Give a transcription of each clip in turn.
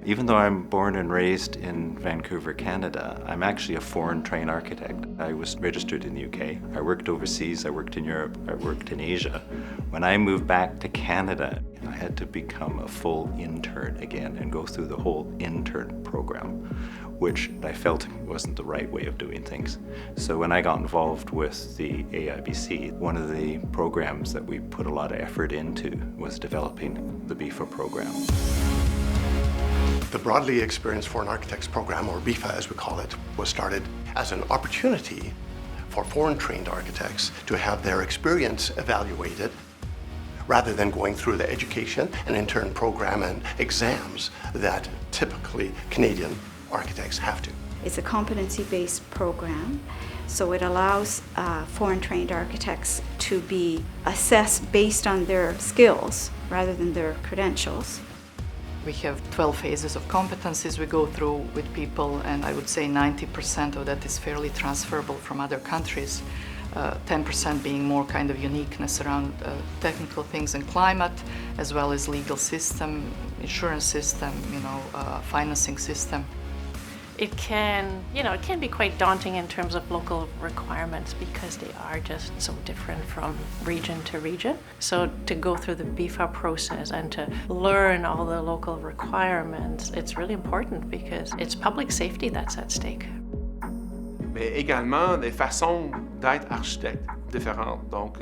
Even though I'm born and raised in Vancouver, Canada, I'm actually a foreign trained architect. I was registered in the UK. I worked overseas, I worked in Europe, I worked in Asia. When I moved back to Canada, I had to become a full intern again and go through the whole intern program, which I felt wasn't the right way of doing things. So when I got involved with the AIBC, one of the programs that we put a lot of effort into was developing the Befa program. The Broadly Experienced Foreign Architects Program, or Befa as we call it, was started as an opportunity for foreign-trained architects to have their experience evaluated rather than going through the education and intern program and exams that typically Canadian architects have to. It's a competency-based program, so it allows foreign-trained architects to be assessed based on their skills rather than their credentials. We have 12 phases of competencies we go through with people, and I would say 90% of that is fairly transferable from other countries. 10% being more kind of uniqueness around technical things and climate, as well as legal system, insurance system, financing system. It can be quite daunting in terms of local requirements because they are just so different from region to region. So to go through the Befa process and to learn all the local requirements, it's really important because it's public safety that's at stake. Mais également des façons d'être architecte différentes. Donc,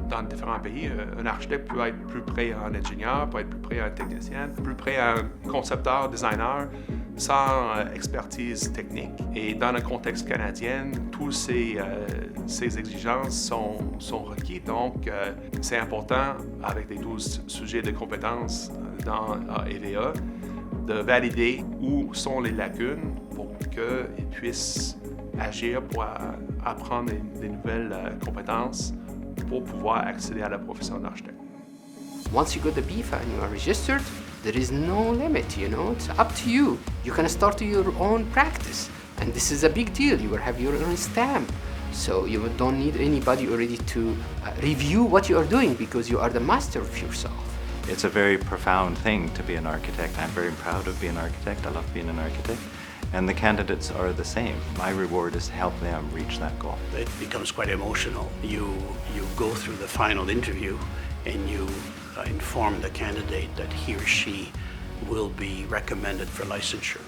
dans différents pays, un architecte peut être plus près à un ingénieur, peut être plus près à un technicien, plus près à un concepteur, designer, sans expertise technique. Et dans le contexte canadien, toutes ces exigences sont requises. Donc, c'est important, avec les 12 sujets de compétences dans EVA, de valider où sont les lacunes pour qu'ils puissent agir pour apprendre des nouvelles compétences pour pouvoir accéder à la profession d'architecte. Once you got the Befa and you are registered, there is no limit, it's up to you. You can start your own practice, and this is a big deal. You will have your own stamp, so you don't need anybody already to review what you are doing because you are the master of yourself. It's a very profound thing to be an architect. I'm very proud of being an architect. I love being an architect. And the candidates are the same. My reward is to help them reach that goal. It becomes quite emotional. You go through the final interview and you inform the candidate that he or she will be recommended for licensure.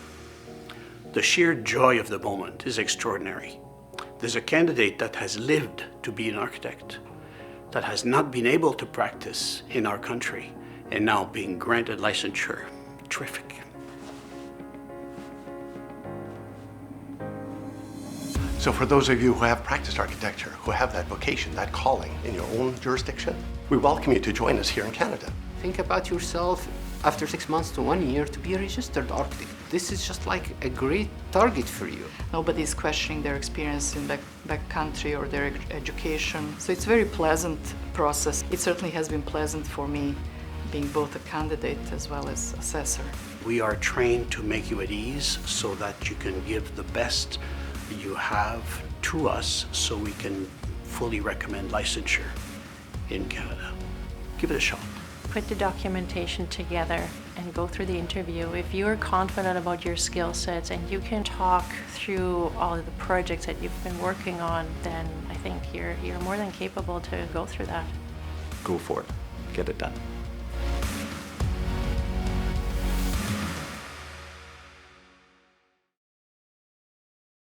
The sheer joy of the moment is extraordinary. There's a candidate that has lived to be an architect, that has not been able to practice in our country, and now being granted licensure. Terrific. So for those of you who have practiced architecture, who have that vocation, that calling in your own jurisdiction, we welcome you to join us here in Canada. Think about yourself after 6 months to 1 year to be a registered architect. This is just like a great target for you. Nobody's questioning their experience in back country or their education. So it's a very pleasant process. It certainly has been pleasant for me being both a candidate as well as assessor. We are trained to make you at ease so that you can give the best you have to us so we can fully recommend licensure in Canada. Give it a shot. Put the documentation together and go through the interview. If you're confident about your skill sets and you can talk through all of the projects that you've been working on, then I think you're more than capable to go through that. Go for it. Get it done.